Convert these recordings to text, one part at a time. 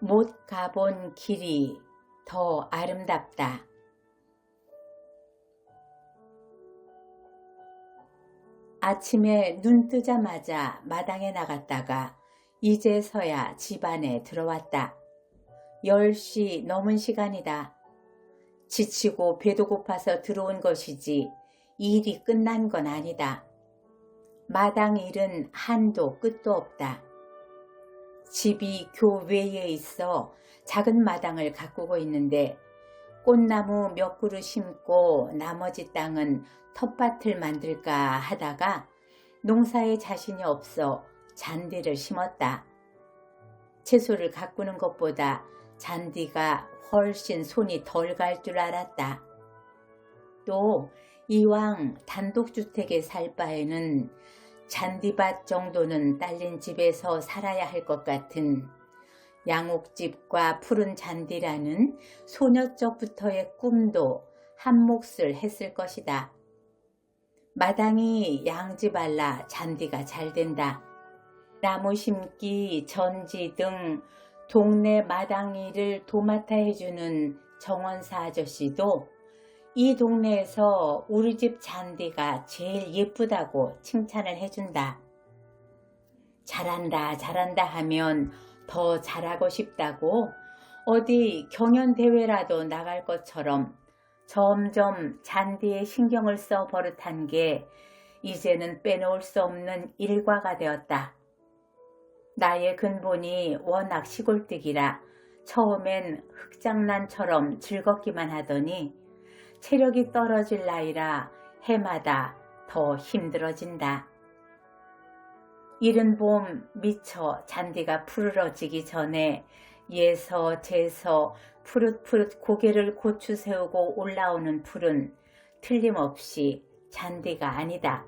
못 가본 길이 더 아름답다. 아침에 눈 뜨자마자 마당에 나갔다가 이제서야 집 안에 들어왔다. 10시 넘은 시간이다. 지치고 배도 고파서 들어온 것이지 일이 끝난 건 아니다. 마당 일은 한도 끝도 없다. 집이 교외에 있어 작은 마당을 가꾸고 있는데 꽃나무 몇 그루 심고 나머지 땅은 텃밭을 만들까 하다가 농사에 자신이 없어 잔디를 심었다. 채소를 가꾸는 것보다 잔디가 훨씬 손이 덜 갈 줄 알았다. 또 이왕 단독주택에 살 바에는 잔디밭 정도는 딸린 집에서 살아야 할 것 같은 양옥집과 푸른 잔디라는 소녀적부터의 꿈도 한 몫을 했을 것이다. 마당이 양지발라 잔디가 잘 된다. 나무 심기, 전지 등 동네 마당 일을 도맡아 해주는 정원사 아저씨도 이 동네에서 우리 집 잔디가 제일 예쁘다고 칭찬을 해준다. 잘한다 잘한다 하면 더 잘하고 싶다고 어디 경연대회라도 나갈 것처럼 점점 잔디에 신경을 써 버릇한 게 이제는 빼놓을 수 없는 일과가 되었다. 나의 근본이 워낙 시골뜨기라 처음엔 흙장난처럼 즐겁기만 하더니 체력이 떨어질 나이라 해마다 더 힘들어진다. 이른 봄 미처 잔디가 푸르러지기 전에 예서 재서 푸릇푸릇 고개를 고추 세우고 올라오는 풀은 틀림없이 잔디가 아니다.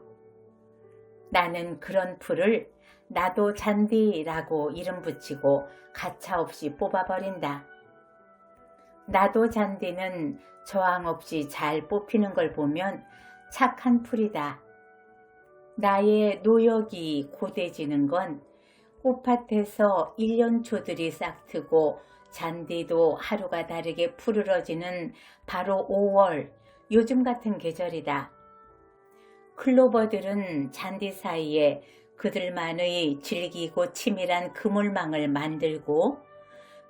나는 그런 풀을 나도 잔디라고 이름 붙이고 가차없이 뽑아버린다. 나도 잔디는 저항 없이 잘 뽑히는 걸 보면 착한 풀이다. 나의 노역이 고대지는 건 꽃밭에서 1년 초들이 싹트고 잔디도 하루가 다르게 푸르러지는 바로 5월, 요즘 같은 계절이다. 클로버들은 잔디 사이에 그들만의 질기고 치밀한 그물망을 만들고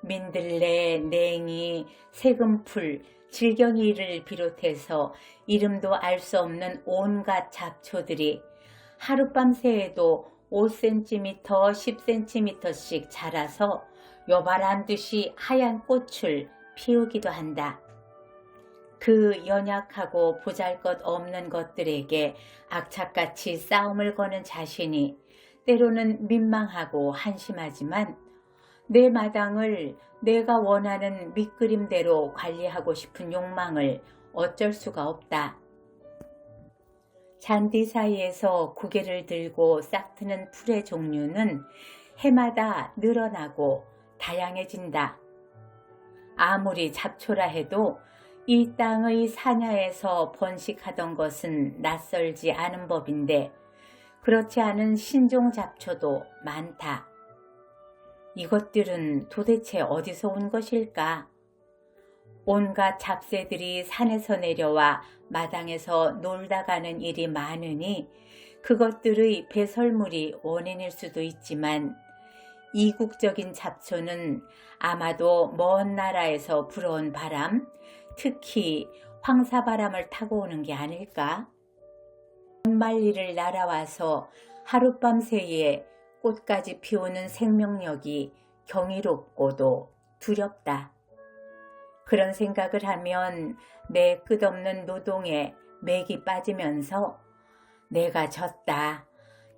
민들레, 냉이, 새금풀, 질경이를 비롯해서 이름도 알 수 없는 온갖 잡초들이 하룻밤 새에도 5cm, 10cm씩 자라서 여발한 듯이 하얀 꽃을 피우기도 한다. 그 연약하고 보잘것없는 것들에게 악착같이 싸움을 거는 자신이 때로는 민망하고 한심하지만 내 마당을 내가 원하는 밑그림대로 관리하고 싶은 욕망을 어쩔 수가 없다. 잔디 사이에서 고개를 들고 싹트는 풀의 종류는 해마다 늘어나고 다양해진다. 아무리 잡초라 해도 이 땅의 사냐에서 번식하던 것은 낯설지 않은 법인데 그렇지 않은 신종 잡초도 많다. 이것들은 도대체 어디서 온 것일까? 온갖 잡새들이 산에서 내려와 마당에서 놀다 가는 일이 많으니 그것들의 배설물이 원인일 수도 있지만 이국적인 잡초는 아마도 먼 나라에서 불어온 바람, 특히 황사바람을 타고 오는 게 아닐까? 연말리를 날아와서 하룻밤 새에 꽃까지 피우는 생명력이 경이롭고도 두렵다. 그런 생각을 하면 내 끝없는 노동에 맥이 빠지면서 내가 졌다.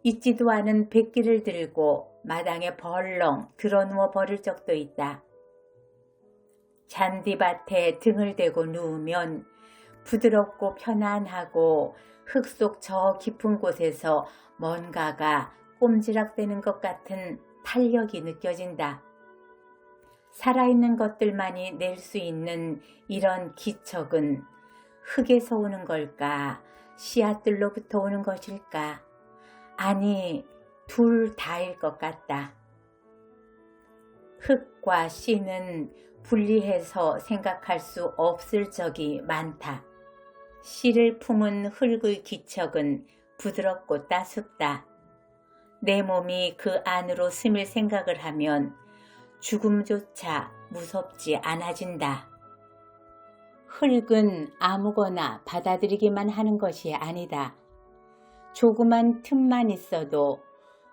있지도 않은 백기를 들고 마당에 벌렁 드러누워 버릴 적도 있다. 잔디밭에 등을 대고 누우면 부드럽고 편안하고 흙 속 저 깊은 곳에서 뭔가가 꼼지락대는 것 같은 탄력이 느껴진다. 살아있는 것들만이 낼 수 있는 이런 기척은 흙에서 오는 걸까? 씨앗들로부터 오는 것일까? 아니, 둘 다일 것 같다. 흙과 씨는 분리해서 생각할 수 없을 적이 많다. 씨를 품은 흙의 기척은 부드럽고 따숩다. 내 몸이 그 안으로 스밀 생각을 하면 죽음조차 무섭지 않아진다. 흙은 아무거나 받아들이기만 하는 것이 아니다. 조그만 틈만 있어도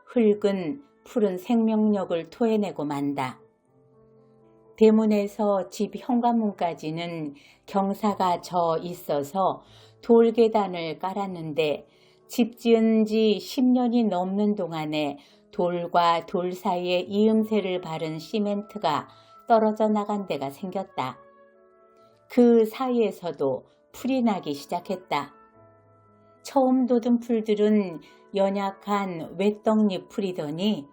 흙은 푸른 생명력을 토해내고 만다. 대문에서 집 현관문까지는 경사가 져 있어서 돌계단을 깔았는데 집 지은 지 10년이 넘는 동안에 돌과 돌 사이에 이음새를 바른 시멘트가 떨어져 나간 데가 생겼다. 그 사이에서도 풀이 나기 시작했다. 처음 돋은 풀들은 연약한 외떡잎 풀이더니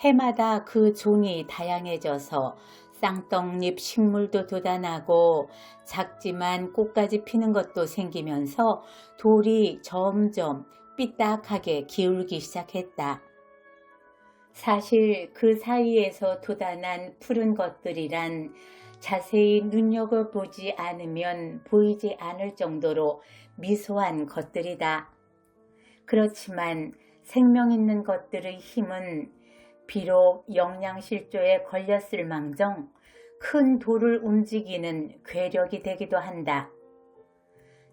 해마다 그 종이 다양해져서 쌍떡잎 식물도 돋아나고 작지만 꽃까지 피는 것도 생기면서 돌이 점점 삐딱하게 기울기 시작했다. 사실 그 사이에서 돋아난 푸른 것들이란 자세히 눈여겨보지 않으면 보이지 않을 정도로 미소한 것들이다. 그렇지만 생명 있는 것들의 힘은 비록 영양실조에 걸렸을 망정 큰 돌을 움직이는 괴력이 되기도 한다.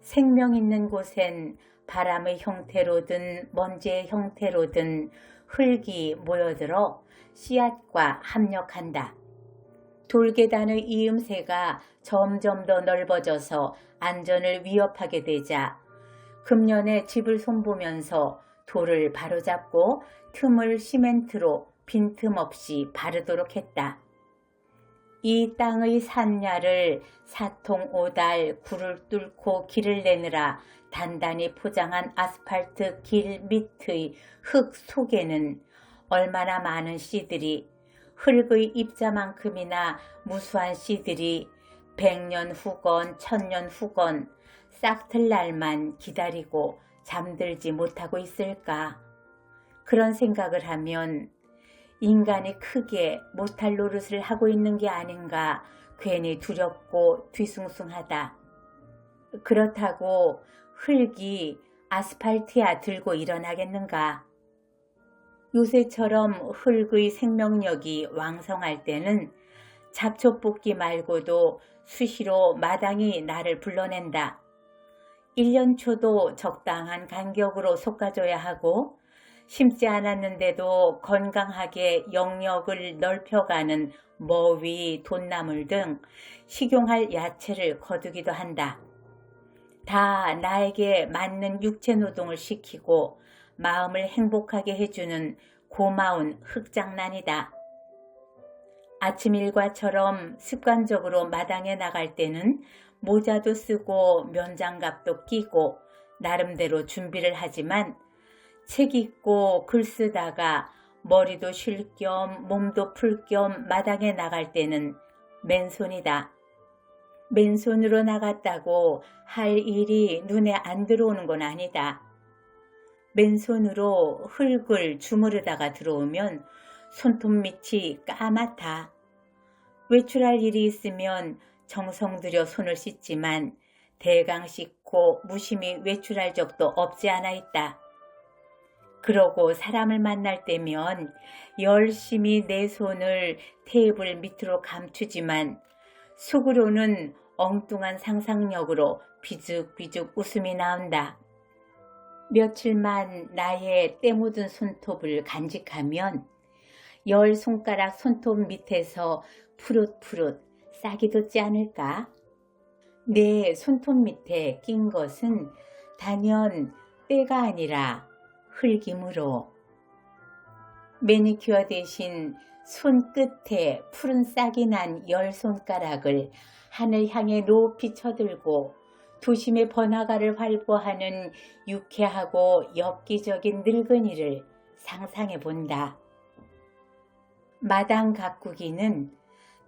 생명 있는 곳엔 바람의 형태로든 먼지의 형태로든 흙이 모여들어 씨앗과 합력한다. 돌계단의 이음새가 점점 더 넓어져서 안전을 위협하게 되자 금년에 집을 손보면서 돌을 바로잡고 틈을 시멘트로 빈틈없이 바르도록 했다. 이 땅의 산야를 4통 5달 굴을 뚫고 길을 내느라 단단히 포장한 아스팔트 길 밑의 흙 속에는 얼마나 많은 씨들이 흙의 입자만큼이나 무수한 씨들이 100년 후건 1000년 후건 싹틀 날만 기다리고 잠들지 못하고 있을까. 그런 생각을 하면 인간이 크게 못할 노릇을 하고 있는 게 아닌가 괜히 두렵고 뒤숭숭하다. 그렇다고 흙이 아스팔트야 들고 일어나겠는가. 요새처럼 흙의 생명력이 왕성할 때는 잡초뽑기 말고도 수시로 마당이 나를 불러낸다. 1년 초도 적당한 간격으로 솎아줘야 하고 심지 않았는데도 건강하게 영역을 넓혀가는 머위, 돈나물 등 식용할 야채를 거두기도 한다. 다 나에게 맞는 육체노동을 시키고 마음을 행복하게 해주는 고마운 흙장난이다. 아침 일과처럼 습관적으로 마당에 나갈 때는 모자도 쓰고 면장갑도 끼고 나름대로 준비를 하지만 책 읽고 글 쓰다가 머리도 쉴 겸 몸도 풀 겸 마당에 나갈 때는 맨손이다. 맨손으로 나갔다고 할 일이 눈에 안 들어오는 건 아니다. 맨손으로 흙을 주무르다가 들어오면 손톱 밑이 까맣다. 외출할 일이 있으면 정성 들여 손을 씻지만 대강 씻고 무심히 외출할 적도 없지 않아 있다. 그러고 사람을 만날 때면 열심히 내 손을 테이블 밑으로 감추지만 속으로는 엉뚱한 상상력으로 비죽비죽 웃음이 나온다. 며칠만 나의 때 묻은 손톱을 간직하면 10손가락 손톱 밑에서 푸릇푸릇 싹이 돋지 않을까? 내 손톱 밑에 낀 것은 단연 때가 아니라 흙이므로. 매니큐어 대신 손끝에 푸른 싹이 난 10손가락을 하늘 향해 높이 쳐들고 도심의 번화가를 활보하는 유쾌하고 엽기적인 늙은이를 상상해 본다. 마당 가꾸기는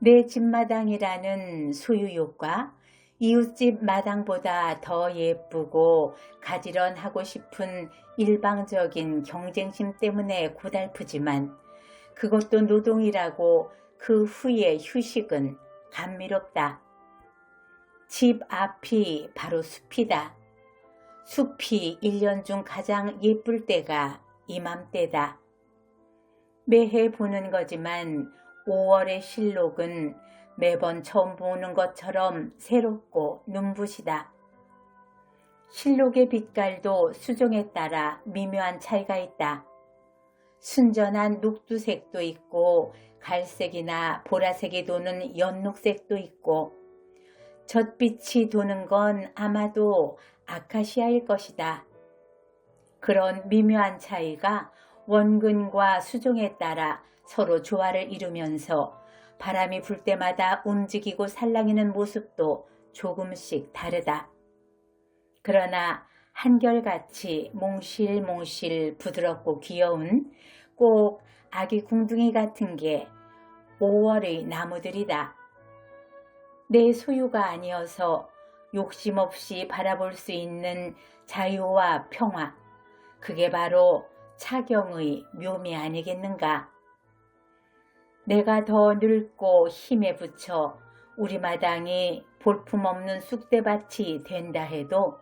내 집마당이라는 소유욕과 이웃집 마당보다 더 예쁘고 가지런하고 싶은 일방적인 경쟁심 때문에 고달프지만 그것도 노동이라고 그 후의 휴식은 감미롭다. 집 앞이 바로 숲이다. 숲이 1년 중 가장 예쁠 때가 이맘때다. 매해 보는 거지만 5월의 실록은 매번 처음 보는 것처럼 새롭고 눈부시다. 실록의 빛깔도 수종에 따라 미묘한 차이가 있다. 순전한 녹두색도 있고 갈색이나 보라색이 도는 연녹색도 있고 젖빛이 도는 건 아마도 아카시아일 것이다. 그런 미묘한 차이가 원근과 수종에 따라 서로 조화를 이루면서 바람이 불 때마다 움직이고 살랑이는 모습도 조금씩 다르다. 그러나 한결같이 몽실몽실 부드럽고 귀여운 꼭 아기 궁둥이 같은 게 5월의 나무들이다. 내 소유가 아니어서 욕심 없이 바라볼 수 있는 자유와 평화, 그게 바로 차경의 묘미 아니겠는가? 내가 더 늙고 힘에 부쳐 우리 마당이 볼품없는 쑥대밭이 된다 해도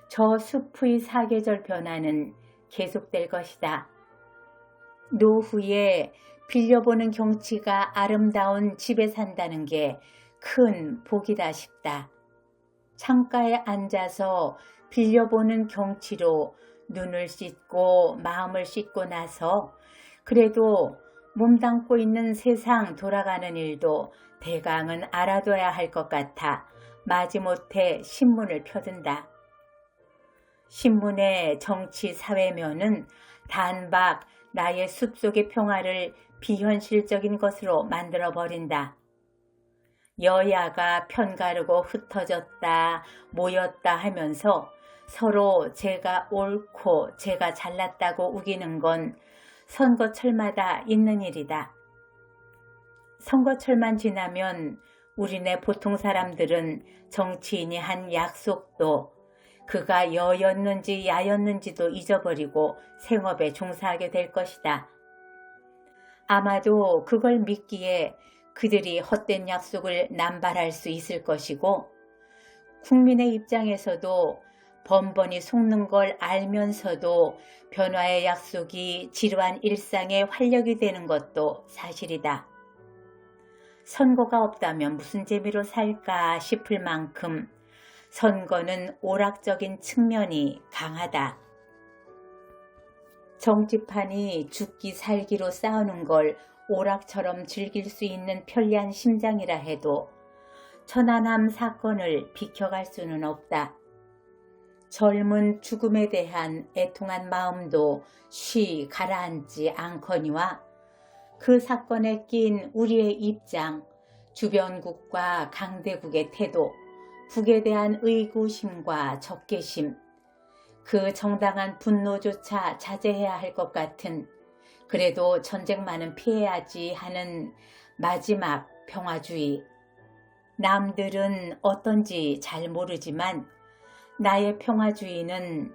저 숲의 사계절 변화는 계속될 것이다. 노후에 빌려보는 경치가 아름다운 집에 산다는 게 큰 복이다 싶다. 창가에 앉아서 빌려보는 경치로 눈을 씻고 마음을 씻고 나서 그래도 몸담고 있는 세상 돌아가는 일도 대강은 알아둬야 할 것 같아 마지못해 신문을 펴든다. 신문의 정치 사회면은 단박 나의 숲속의 평화를 비현실적인 것으로 만들어버린다. 여야가 편가르고 흩어졌다 모였다 하면서 서로 제가 옳고 제가 잘났다고 우기는 건 선거철마다 있는 일이다. 선거철만 지나면 우리네 보통 사람들은 정치인이 한 약속도 그가 여였는지 야였는지도 잊어버리고 생업에 종사하게 될 것이다. 아마도 그걸 믿기에 그들이 헛된 약속을 남발할 수 있을 것이고 국민의 입장에서도 번번이 속는 걸 알면서도 변화의 약속이 지루한 일상의 활력이 되는 것도 사실이다. 선거가 없다면 무슨 재미로 살까 싶을 만큼 선거는 오락적인 측면이 강하다. 정치판이 죽기 살기로 싸우는 걸 오락처럼 즐길 수 있는 편리한 심장이라 해도 천안함 사건을 비켜갈 수는 없다. 젊은 죽음에 대한 애통한 마음도 쉬 가라앉지 않거니와 그 사건에 낀 우리의 입장, 주변국과 강대국의 태도, 북에 대한 의구심과 적개심, 그 정당한 분노조차 자제해야 할 것 같은 그래도 전쟁만은 피해야지 하는 마지막 평화주의. 남들은 어떤지 잘 모르지만 나의 평화주의는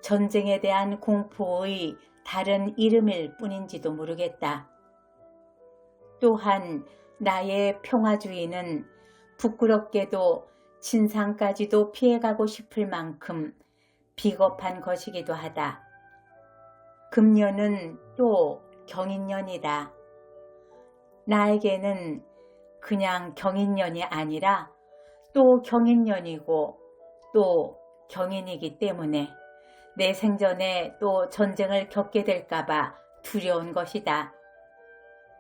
전쟁에 대한 공포의 다른 이름일 뿐인지도 모르겠다. 또한 나의 평화주의는 부끄럽게도 진상까지도 피해가고 싶을 만큼 비겁한 것이기도 하다. 금년은 또 경인년이다. 나에게는 그냥 경인년이 아니라 또 경인년이고 또 경인이기 때문에 내 생전에 또 전쟁을 겪게 될까봐 두려운 것이다.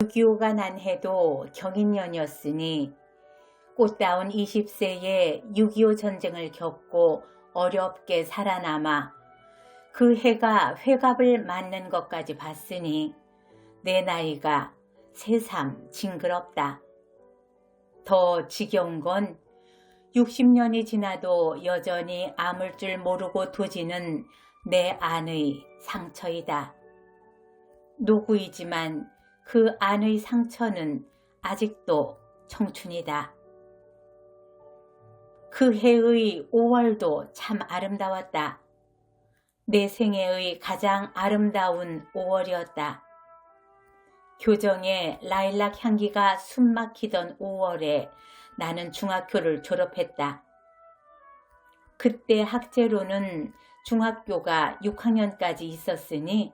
6.25가 난 해도 경인년이었으니 꽃다운 20세에 6.25 전쟁을 겪고 어렵게 살아남아 그 해가 회갑을 맞는 것까지 봤으니 내 나이가 새삼 징그럽다. 더 지겨운 건 60년이 지나도 여전히 아물 줄 모르고 도지는 내 안의 상처이다. 노구이지만 그 안의 상처는 아직도 청춘이다. 그 해의 5월도 참 아름다웠다. 내 생애의 가장 아름다운 5월이었다. 교정에 라일락 향기가 숨막히던 5월에 나는 중학교를 졸업했다. 그때 학제로는 중학교가 6학년까지 있었으니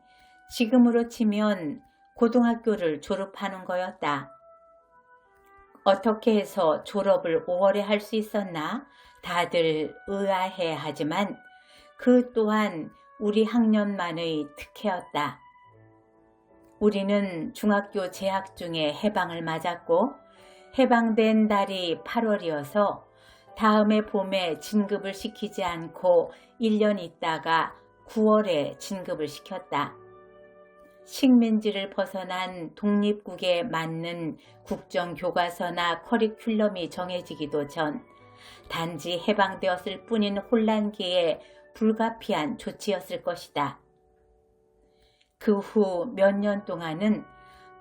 지금으로 치면 고등학교를 졸업하는 거였다. 어떻게 해서 졸업을 5월에 할 수 있었나? 다들 의아해 하지만 그 또한 우리 학년만의 특혜였다. 우리는 중학교 재학 중에 해방을 맞았고 해방된 달이 8월이어서 다음해 봄에 진급을 시키지 않고 1년 있다가 9월에 진급을 시켰다. 식민지를 벗어난 독립국에 맞는 국정교과서나 커리큘럼이 정해지기도 전 단지 해방되었을 뿐인 혼란기에 불가피한 조치였을 것이다. 그 후 몇 년 동안은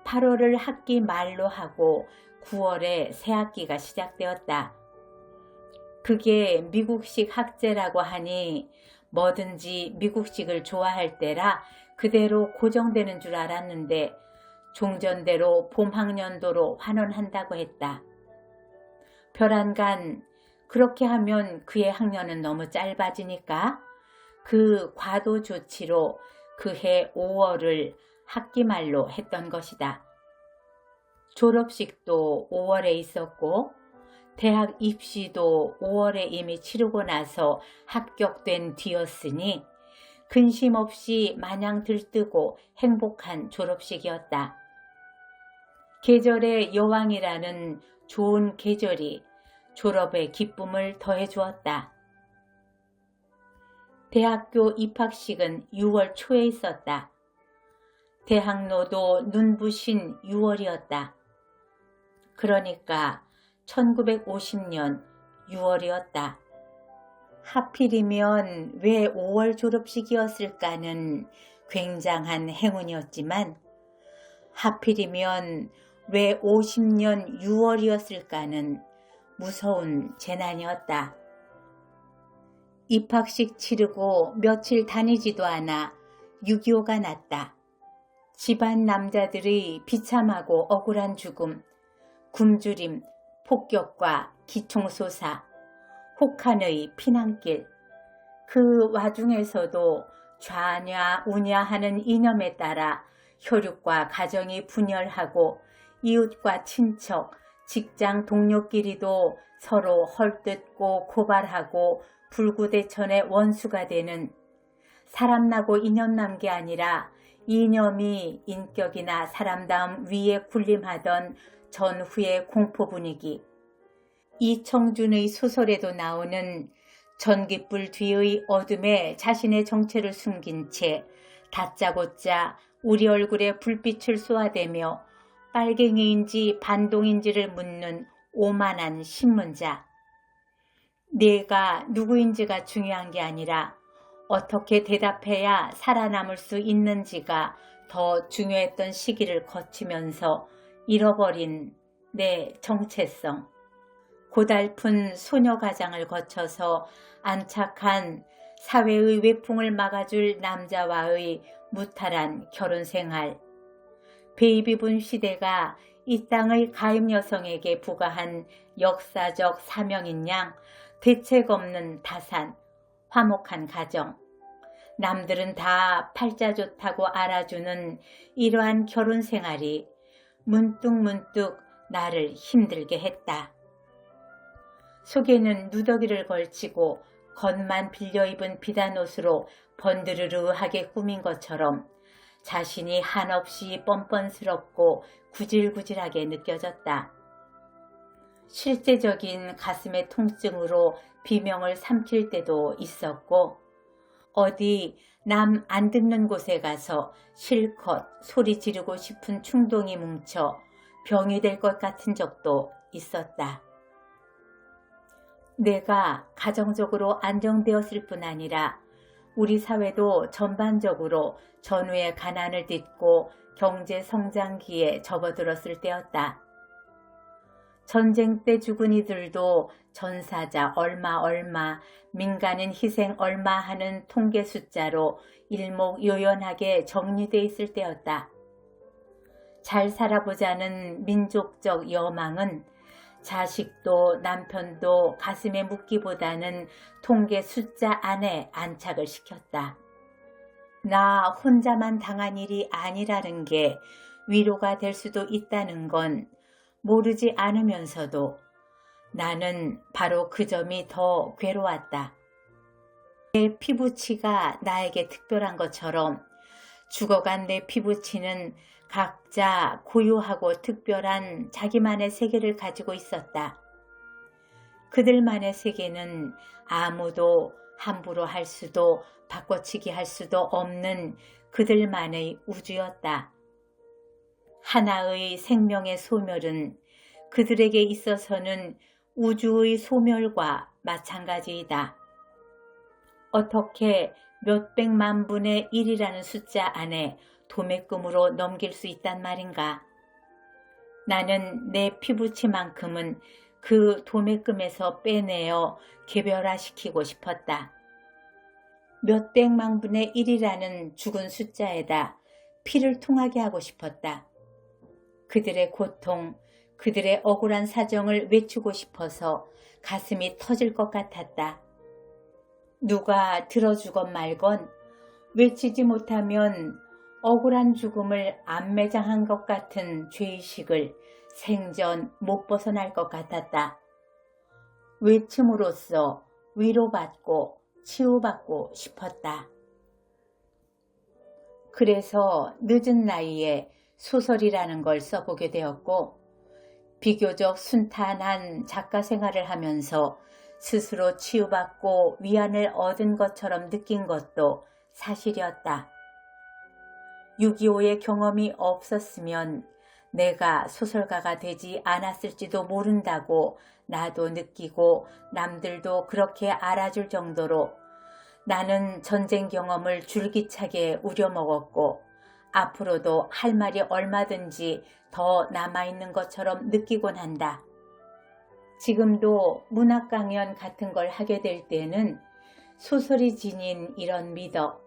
8월을 학기 말로 하고 9월에 새 학기가 시작되었다. 그게 미국식 학제라고 하니 뭐든지 미국식을 좋아할 때라 그대로 고정되는 줄 알았는데 종전대로 봄학년도로 환원한다고 했다. 별안간 그렇게 하면 그의 학년은 너무 짧아지니까 그 과도 조치로 그해 5월을 학기말로 했던 것이다. 졸업식도 5월에 있었고 대학 입시도 5월에 이미 치르고 나서 합격된 뒤였으니 근심 없이 마냥 들뜨고 행복한 졸업식이었다. 계절의 여왕이라는 좋은 계절이 졸업의 기쁨을 더해주었다. 대학교 입학식은 6월 초에 있었다. 대학로도 눈부신 6월이었다. 그러니까 1950년 6월이었다. 하필이면 왜 5월 졸업식이었을까는 굉장한 행운이었지만 하필이면 왜 50년 6월이었을까는 무서운 재난이었다. 입학식 치르고 며칠 다니지도 않아 6.25가 났다. 집안 남자들의 비참하고 억울한 죽음, 굶주림, 폭격과 기총소사, 혹한의 피난길, 그 와중에서도 좌냐 우냐 하는 이념에 따라 혈육과 가정이 분열하고 이웃과 친척, 직장 동료끼리도 서로 헐뜯고 고발하고 불구대천의 원수가 되는 사람나고 이념난 게 아니라 이념이 인격이나 사람다움 위에 군림하던 전후의 공포 분위기, 이청준의 소설에도 나오는 전깃불 뒤의 어둠에 자신의 정체를 숨긴 채 다짜고짜 우리 얼굴에 불빛을 쏘아대며 빨갱이인지 반동인지를 묻는 오만한 신문자. 내가 누구인지가 중요한 게 아니라 어떻게 대답해야 살아남을 수 있는지가 더 중요했던 시기를 거치면서 잃어버린 내 정체성. 고달픈 소녀가장을 거쳐서 안착한 사회의 외풍을 막아줄 남자와의 무탈한 결혼생활. 베이비붐 시대가 이 땅의 가임 여성에게 부과한 역사적 사명인 양 대책 없는 다산, 화목한 가정. 남들은 다 팔자 좋다고 알아주는 이러한 결혼 생활이 문득문득 나를 힘들게 했다. 속에는 누더기를 걸치고 겉만 빌려 입은 비단옷으로 번드르르하게 꾸민 것처럼 자신이 한없이 뻔뻔스럽고 구질구질하게 느껴졌다. 실제적인 가슴의 통증으로 비명을 삼킬 때도 있었고 어디 남 안 듣는 곳에 가서 실컷 소리 지르고 싶은 충동이 뭉쳐 병이 될 것 같은 적도 있었다. 내가 가정적으로 안정되었을 뿐 아니라 우리 사회도 전반적으로 전후의 가난을 딛고 경제 성장기에 접어들었을 때였다. 전쟁 때 죽은 이들도 전사자 얼마, 민간인 희생 얼마 하는 통계 숫자로 일목요연하게 정리돼 있을 때였다. 잘 살아보자는 민족적 여망은 자식도 남편도 가슴에 묻기보다는 통계 숫자 안에 안착을 시켰다. 나 혼자만 당한 일이 아니라는 게 위로가 될 수도 있다는 건 모르지 않으면서도 나는 바로 그 점이 더 괴로웠다. 내 피부치가 나에게 특별한 것처럼 죽어간 내 피부치는 각자 고유하고 특별한 자기만의 세계를 가지고 있었다. 그들만의 세계는 아무도 함부로 할 수도 바꿔치기 할 수도 없는 그들만의 우주였다. 하나의 생명의 소멸은 그들에게 있어서는 우주의 소멸과 마찬가지이다. 어떻게 몇백만 분의 1이라는 숫자 안에 도매금으로 넘길 수 있단 말인가? 나는 내 피부치만큼은 그 도매금에서 빼내어 개별화시키고 싶었다. 몇백만 분의 1이라는 죽은 숫자에다 피를 통하게 하고 싶었다. 그들의 고통, 그들의 억울한 사정을 외치고 싶어서 가슴이 터질 것 같았다. 누가 들어주건 말건 외치지 못하면 억울한 죽음을 안매장한 것 같은 죄의식을 생전 못 벗어날 것 같았다. 외침으로써 위로받고 치유받고 싶었다. 그래서 늦은 나이에 소설이라는 걸 써보게 되었고 비교적 순탄한 작가 생활을 하면서 스스로 치유받고 위안을 얻은 것처럼 느낀 것도 사실이었다. 6.25의 경험이 없었으면 내가 소설가가 되지 않았을지도 모른다고 나도 느끼고 남들도 그렇게 알아줄 정도로 나는 전쟁 경험을 줄기차게 우려먹었고 앞으로도 할 말이 얼마든지 더 남아있는 것처럼 느끼곤 한다. 지금도 문학 강연 같은 걸 하게 될 때는 소설이 지닌 이런 미덕,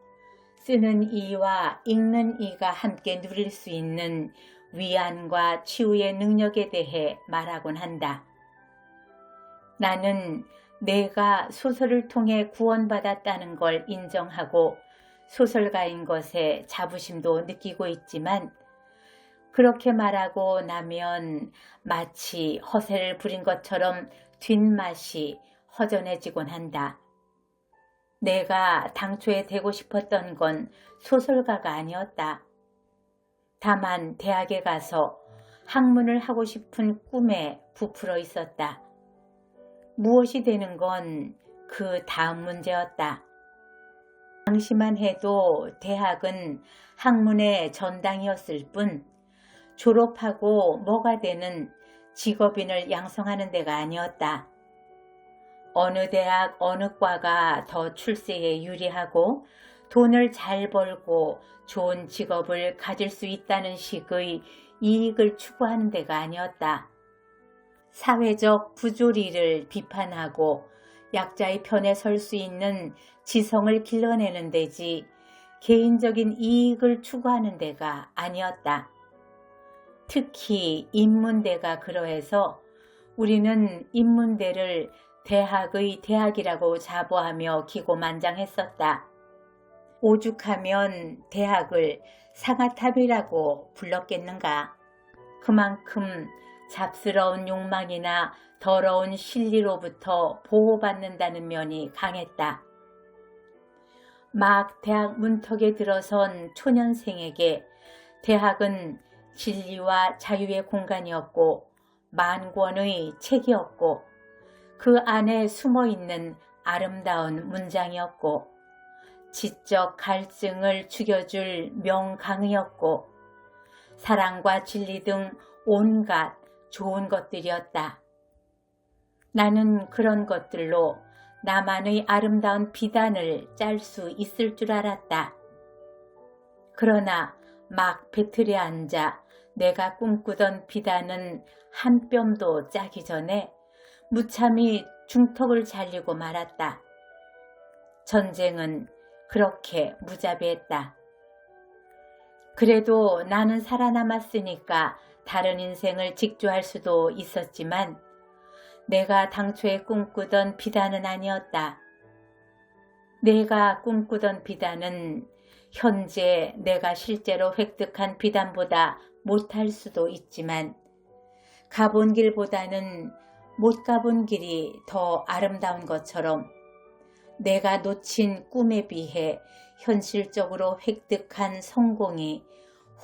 쓰는 이와 읽는 이가 함께 누릴 수 있는 위안과 치유의 능력에 대해 말하곤 한다. 나는 내가 소설을 통해 구원받았다는 걸 인정하고 소설가인 것에 자부심도 느끼고 있지만 그렇게 말하고 나면 마치 허세를 부린 것처럼 뒷맛이 허전해지곤 한다. 내가 당초에 되고 싶었던 건 소설가가 아니었다. 다만 대학에 가서 학문을 하고 싶은 꿈에 부풀어 있었다. 무엇이 되는 건 그 다음 문제였다. 당시만 해도 대학은 학문의 전당이었을 뿐 졸업하고 뭐가 되는 직업인을 양성하는 데가 아니었다. 어느 대학 어느 과가 더 출세에 유리하고 돈을 잘 벌고 좋은 직업을 가질 수 있다는 식의 이익을 추구하는 데가 아니었다. 사회적 부조리를 비판하고 약자의 편에 설 수 있는 지성을 길러내는 데지 개인적인 이익을 추구하는 데가 아니었다. 특히 인문대가 그러해서 우리는 인문대를 대학의 대학이라고 자부하며 기고만장했었다. 오죽하면 대학을 상아탑이라고 불렀겠는가. 그만큼 잡스러운 욕망이나 더러운 실리로부터 보호받는다는 면이 강했다. 막 대학 문턱에 들어선 초년생에게 대학은 진리와 자유의 공간이었고 만권의 책이었고 그 안에 숨어있는 아름다운 문장이었고 지적 갈증을 죽여줄 명강이었고 사랑과 진리 등 온갖 좋은 것들이었다. 나는 그런 것들로 나만의 아름다운 비단을 짤 수 있을 줄 알았다. 그러나 막 배틀에 앉아 내가 꿈꾸던 비단은 한 뼘도 짜기 전에 무참히 중턱을 잘리고 말았다. 전쟁은 그렇게 무자비했다. 그래도 나는 살아남았으니까 다른 인생을 직조할 수도 있었지만 내가 당초에 꿈꾸던 비단은 아니었다. 내가 꿈꾸던 비단은 현재 내가 실제로 획득한 비단보다 못할 수도 있지만 가본 길보다는 못 가본 길이 더 아름다운 것처럼 내가 놓친 꿈에 비해 현실적으로 획득한 성공이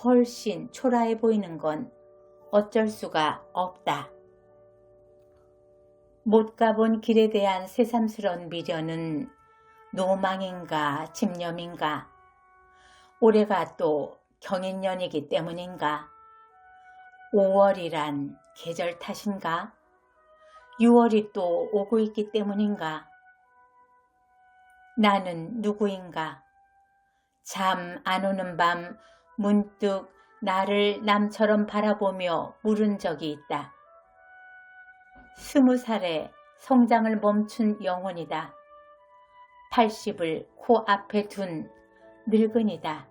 훨씬 초라해 보이는 건 어쩔 수가 없다. 못 가본 길에 대한 새삼스러운 미련은 노망인가 집념인가, 올해가 또 경인년이기 때문인가, 5월이란 계절 탓인가, 6월이 또 오고 있기 때문인가, 나는 누구인가? 잠 안 오는 밤 문득 나를 남처럼 바라보며 물은 적이 있다. 20살에 성장을 멈춘 영혼이다. 80을 코앞에 둔 늙은이다.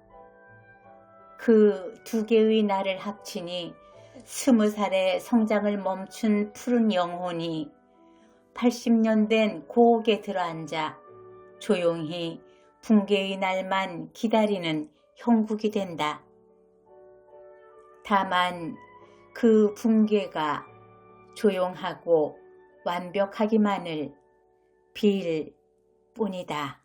그 두 개의 나를 합치니 20살에 성장을 멈춘 푸른 영혼이 80년 된 고옥에 들어앉아 조용히 붕괴의 날만 기다리는 형국이 된다. 다만 그 붕괴가 조용하고 완벽하기만을 빌 뿐이다.